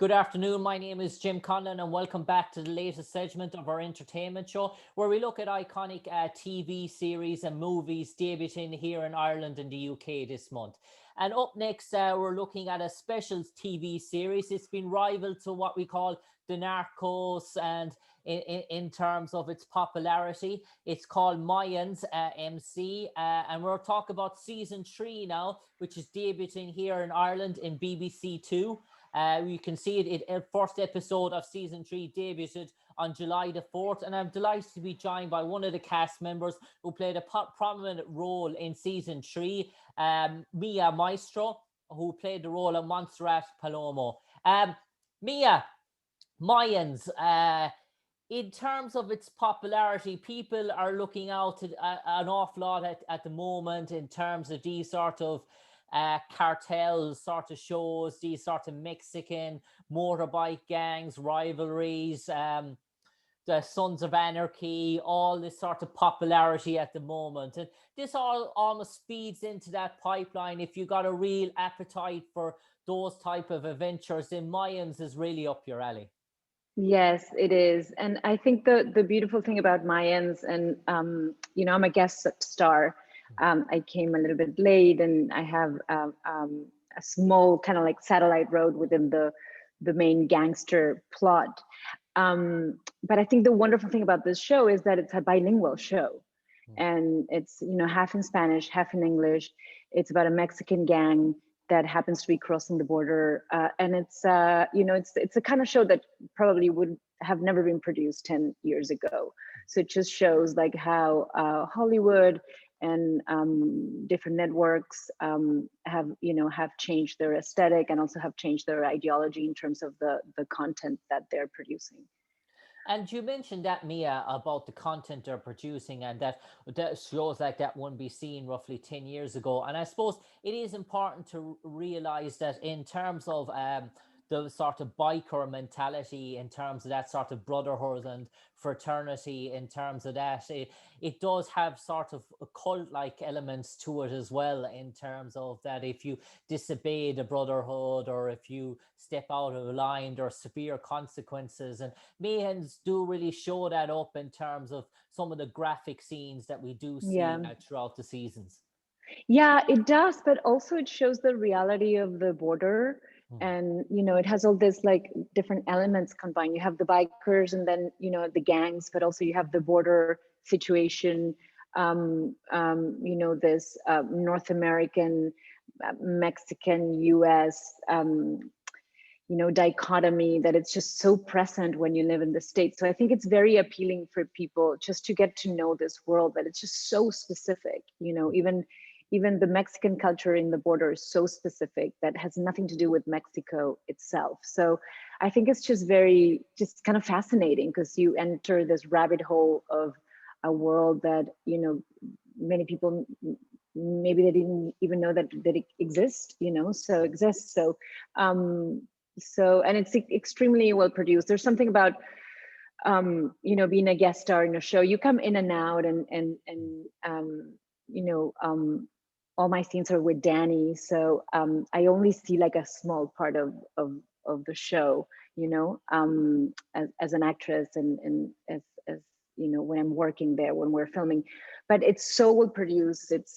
Good afternoon. My name is Jim Conlan, and welcome back to the latest segment of our entertainment show, where we look at iconic TV series and movies debuting here in Ireland and the UK this month. And up next, we're looking at a special TV series. It's been rivaled to what we call the Narcos, and in terms of its popularity, it's called Mayans MC, and we're talking about season 3 now, which is debuting here in Ireland in BBC Two. You can see it first episode of season 3 debuted on July the 4th, and I'm delighted to be joined by one of the cast members who played a prominent role in season 3, Mia Maestro, who played the role of Montserrat Palomo. Mia, Mayans, in terms of its popularity, people are looking out at an awful lot at the moment in terms of these sort of cartels sort of shows, these sort of Mexican motorbike gangs, rivalries, the Sons of Anarchy, all this sort of popularity at the moment. And this all almost feeds into that pipeline. If you got a real appetite for those type of adventures, then Mayans is really up your alley. Yes, it is. And I think the beautiful thing about Mayans, and I'm a guest star. I came a little bit late, and I have a small kind of like satellite road within the main gangster plot. But I think the wonderful thing about this show is that it's a bilingual show, and it's half in Spanish, half in English. It's about a Mexican gang that happens to be crossing the border, and it's it's the kind of show that probably would have never been produced 10 years ago. So it just shows like how Hollywood and different networks have changed their aesthetic and also have changed their ideology in terms of the content that they're producing. And you mentioned that, Mia, about the content they're producing, and that shows like that wouldn't be seen roughly 10 years ago. And I suppose it is important to realize that in terms of the sort of biker mentality, in terms of that sort of brotherhood and fraternity, in terms of that, it does have sort of cult-like elements to it as well, in terms of that if you disobey the brotherhood or if you step out of line, there are severe consequences. And Mayans do really show that up in terms of some of the graphic scenes that we do see Yeah. throughout the seasons. Yeah, it does, but also it shows the reality of the border. And it has all this like different elements combined. You have the bikers, and then the gangs, but also you have the border situation. This North American, Mexican, U.S. Dichotomy that it's just so present when you live in the States. So I think it's very appealing for people just to get to know this world, that it's just so specific. Even the Mexican culture in the border is so specific that has nothing to do with Mexico itself. So I think it's just just kind of fascinating, because you enter this rabbit hole of a world that, many people, maybe they didn't even know that it exists, and it's extremely well produced. There's something about, being a guest star in a show. You come in and out, and all my scenes are with Danny, so I only see like a small part of the show, as an actress, and as when I'm working there, when we're filming. But it's so well produced. It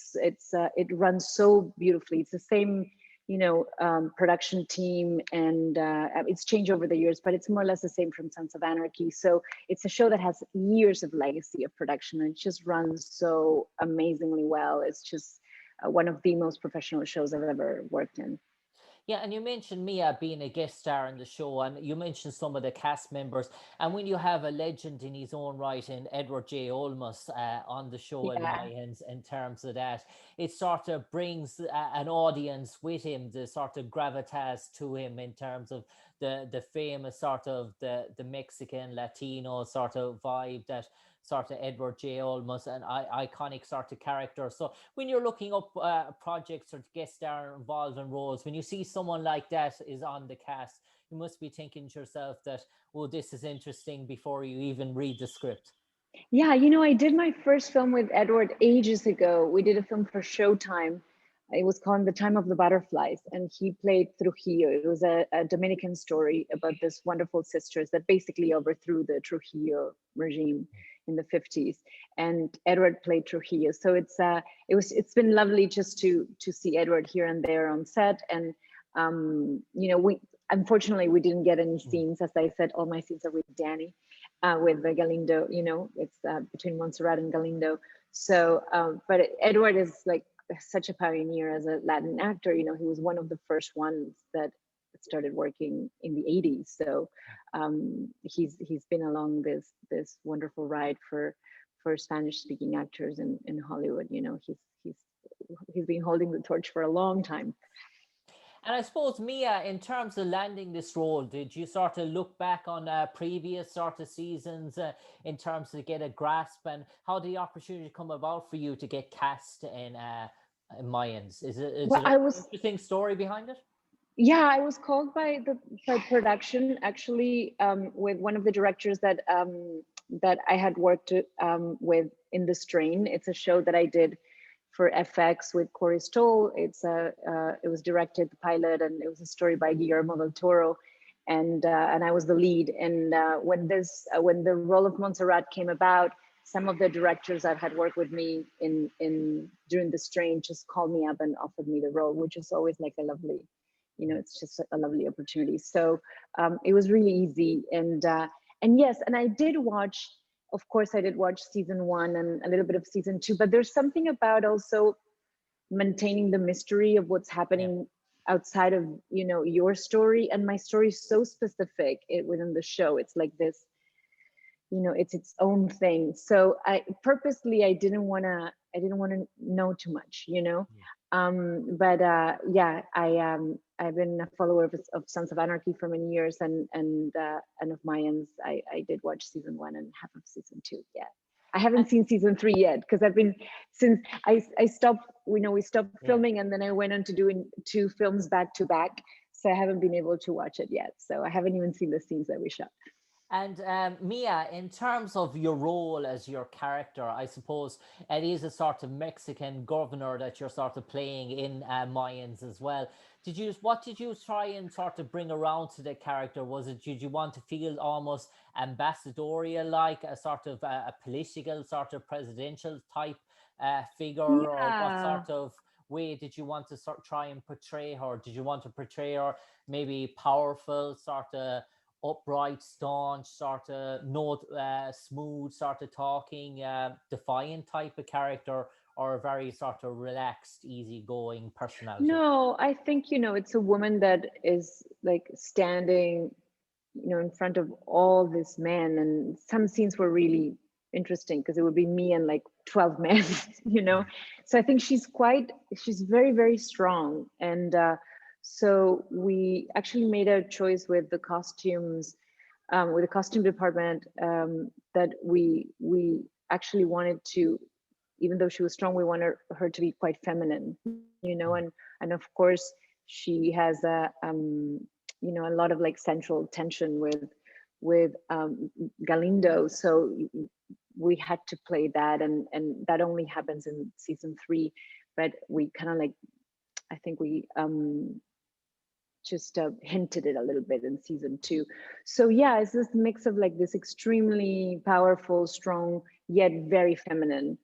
runs so beautifully. It's the same production team, and it's changed over the years, but it's more or less the same from Sons of Anarchy. So it's a show that has years of legacy of production, and it just runs so amazingly well. It's just one of the most professional shows I've ever worked in. Yeah, and you mentioned Mia being a guest star in the show, and you mentioned some of the cast members. And when you have a legend in his own right in Edward J. Olmos on the show in Yeah. Mayans, in terms of that, it sort of brings an audience with him, the sort of gravitas to him in terms of the famous sort of the Mexican Latino sort of vibe that sort of Edward J. Olmos, an iconic sort of character. So when you're looking up projects or guest star involved in roles, when you see someone like that is on the cast, you must be thinking to yourself that, oh, this is interesting before you even read the script. Yeah, I did my first film with Edward ages ago. We did a film for Showtime, it was called The Time of the Butterflies, and he played Trujillo. It was a Dominican story about this wonderful sisters that basically overthrew the Trujillo regime in the 50s, and Edward played Trujillo. So it's been lovely just to see Edward here and there on set. And we unfortunately we didn't get any scenes. As I said, all my scenes are with Danny, with the Galindo. It's between Montserrat and Galindo. So but Edward is like such a pioneer as a Latin actor. He was one of the first ones that started working in the 80s. So he's been along this wonderful ride for Spanish speaking actors in Hollywood. He's been holding the torch for a long time. And I suppose, Mia, in terms of landing this role, did you sort of look back on previous sort of seasons in terms of get a grasp, and how did the opportunity come about for you to get cast in Mayans? Is it an interesting story behind it? Yeah, I was called by production, actually, with one of the directors that I had worked with in The Strain. It's a show that I did for FX with Corey Stoll. It was directed, the pilot, and it was a story by Guillermo del Toro, and I was the lead. And when the role of Montserrat came about, some of the directors that had worked with me during The Strain just called me up and offered me the role, which is always like a lovely, it's just a lovely opportunity. So it was really easy. And yes, and I did watch. Of course, I did watch season 1 and a little bit of season 2, but there's something about also maintaining the mystery of what's happening outside of, your story. And my story is so specific within the show. It's like this, it's its own thing. So I didn't want to know too much, but I've been a follower of Sons of Anarchy for many years, and of Mayans. I did watch season 1 and half of season 2. Yeah, I haven't seen season 3 yet, because since I stopped. We stopped filming, and then I went on to doing 2 films back to back. So I haven't been able to watch it yet. So I haven't even seen the scenes that we shot. And Mia, in terms of your role as your character, I suppose it is a sort of Mexican governor that you're sort of playing in Mayans as well. What did you try and sort of bring around to the character? Did you want to feel almost ambassadorial, like a sort of a political sort of presidential type figure, or what sort of way did you want to try and portray her? Did you want to portray her maybe powerful, sort of upright, staunch, sort of smooth, sort of talking, defiant type of character, or a very sort of relaxed, easygoing personality? No, I think, it's a woman that is like standing, in front of all these men, and some scenes were really interesting because it would be me and like 12 men, So I think she's very, very strong. And so we actually made a choice with the costumes, with the costume department, that we actually wanted to, even though she was strong, we wanted her to be quite feminine, and of course she has a lot of like central tension with Galindo. So we had to play that, and that only happens in season 3, but we kind of like, I think we just hinted it a little bit in season 2. So yeah, it's this mix of like this extremely powerful, strong, yet very feminine,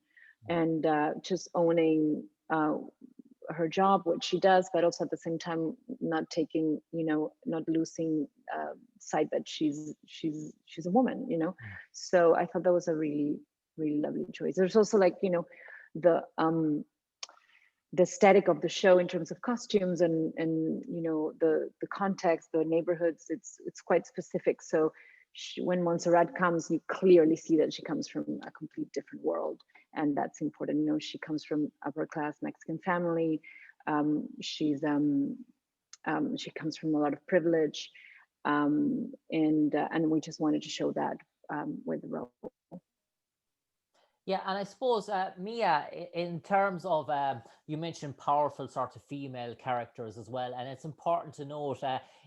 and just owning her job, what she does, but also at the same time not taking, not losing sight that she's a woman, So I thought that was a really, really lovely choice. There's also like, the aesthetic of the show in terms of costumes and the context, the neighborhoods, it's quite specific. So when Montserrat comes, you clearly see that she comes from a complete different world, and that's important. She comes from upper class Mexican family. She comes from a lot of privilege, and we just wanted to show that with the role. Yeah, and I suppose, Mia, in terms of, you mentioned powerful sort of female characters as well, and it's important to note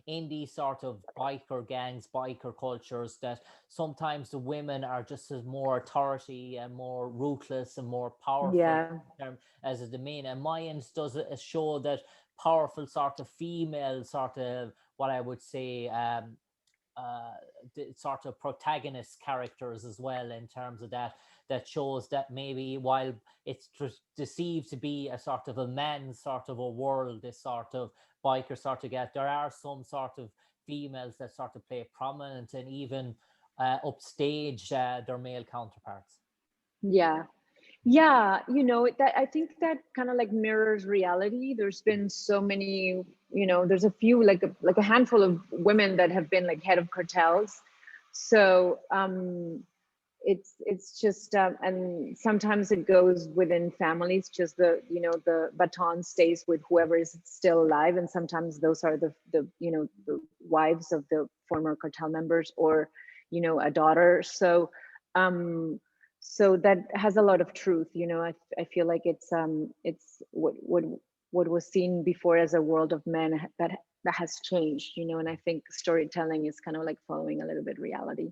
in these sort of biker gangs, biker cultures, that sometimes the women are just as more authority and more ruthless and more powerful Yeah, as the men. And Mayans does a show that powerful sort of female sort of what I would say. Uh, the sort of protagonist characters as well in terms of that, that shows that maybe while it's deceived to be a sort of a man's sort of a world, this sort of biker sort of get, there are some sort of females that sort of play prominent and even upstage their male counterparts. yeah. Yeah, that I think that kind of like mirrors reality. There's been so many, there's a few, like a handful of women that have been like head of cartels. So it's just and sometimes it goes within families, just the baton stays with whoever is still alive, and sometimes those are the wives of the former cartel members, or a daughter. So that has a lot of truth. I feel like it's what was seen before as a world of men that has changed, and I think storytelling is kind of like following a little bit reality.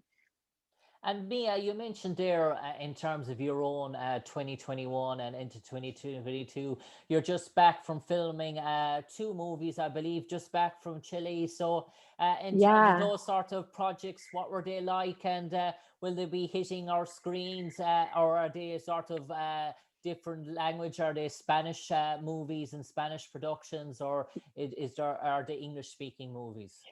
And Mia, you mentioned there in terms of your own 2021 and into 2022, you're just back from filming two movies, I believe, just back from Chile. So, in terms of Yeah. those sort of projects, what were they like? And will they be hitting our screens, or are they sort of different language? Are they Spanish movies and Spanish productions, or is there are they English speaking movies?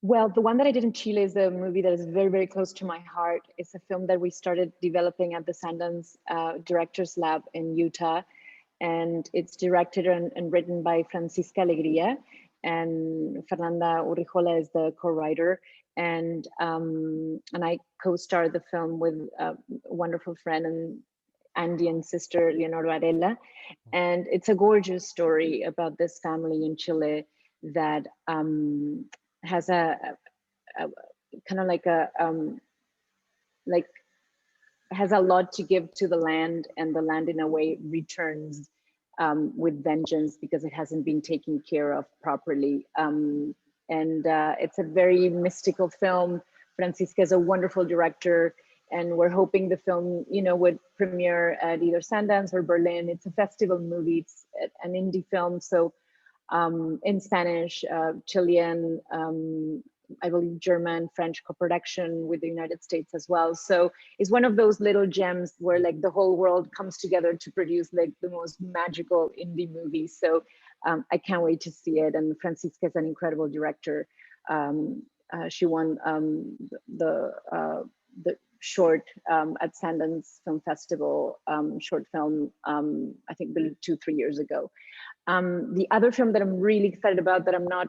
Well, the one that I did in Chile is a movie that is very, very close to my heart. It's a film that we started developing at the Sundance Directors Lab in Utah. And it's directed and written by Francisca Alegría. And Fernanda Urrijola is the co-writer. And I co-starred the film with a wonderful friend and Andean sister, Leonor Varela. And it's a gorgeous story about this family in Chile that has a kind of like has a lot to give to the land, and the land in a way returns with vengeance because it hasn't been taken care of properly. And it's a very mystical film. Francisca is a wonderful director, and we're hoping the film, would premiere at either Sundance or Berlin. It's a festival movie. It's an indie film, so in Spanish, Chilean, I believe German, French co-production with the United States as well. So it's one of those little gems where like the whole world comes together to produce like the most magical indie movie. So I can't wait to see it. And Francisca is an incredible director. She won the short at Sundance Film Festival short film, I think 2-3 years ago. The other film that I'm really excited about that I'm not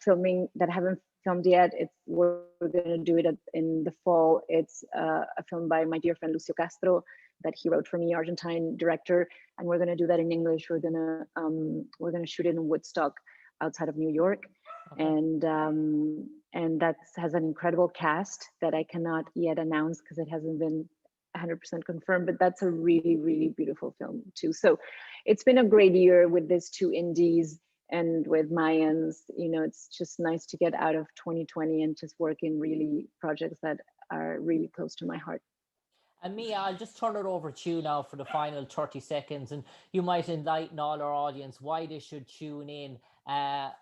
filming, that I haven't filmed yet, we're going to do it in the fall. It's a film by my dear friend Lucio Castro that he wrote for me, Argentine director, and we're going to do that in English. We're going to shoot it in Woodstock, outside of New York. Okay. And that has an incredible cast that I cannot yet announce because it hasn't been 100% confirmed, but that's a really, really beautiful film too. So it's been a great year with these two indies and with Mayans. It's just nice to get out of 2020 and just work in really projects that are really close to my heart. And Mia, I'll just turn it over to you now for the final 30 seconds, and you might enlighten all our audience why they should tune in.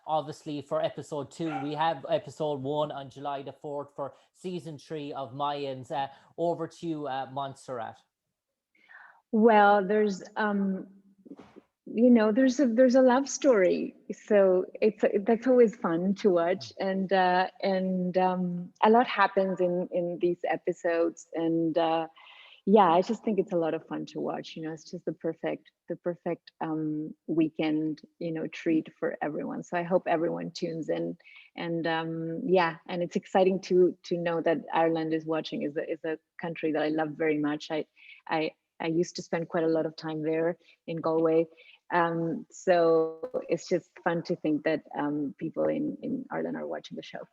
Obviously, for episode 2, we have episode 1 on July the 4th for season 3 of Mayans. Over to you, Montserrat. Well, there's there's a love story, so that's always fun to watch, and a lot happens in these episodes, and yeah, I just think it's a lot of fun to watch. It's just the perfect weekend treat for everyone. So I hope everyone tunes in, and yeah, and it's exciting to know that Ireland is watching. Is a country that I love very much. I used to spend quite a lot of time there in Galway. So it's just fun to think that people in Ireland are watching the show.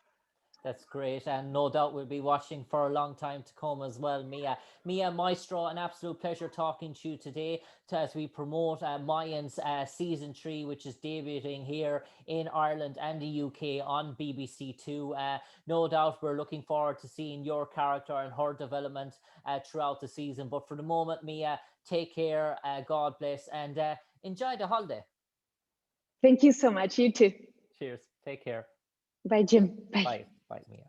That's great, and no doubt we'll be watching for a long time to come as well. Mia, Maestro, an absolute pleasure talking to you today as we promote Mayans season 3, which is debuting here in Ireland and the UK on BBC Two. No doubt we're looking forward to seeing your character and her development throughout the season. But for the moment, Mia, take care, God bless, and enjoy the holiday. Thank you so much. You too. Cheers. Take care. Bye, Jim. Bye. Bye. Bye, Mia.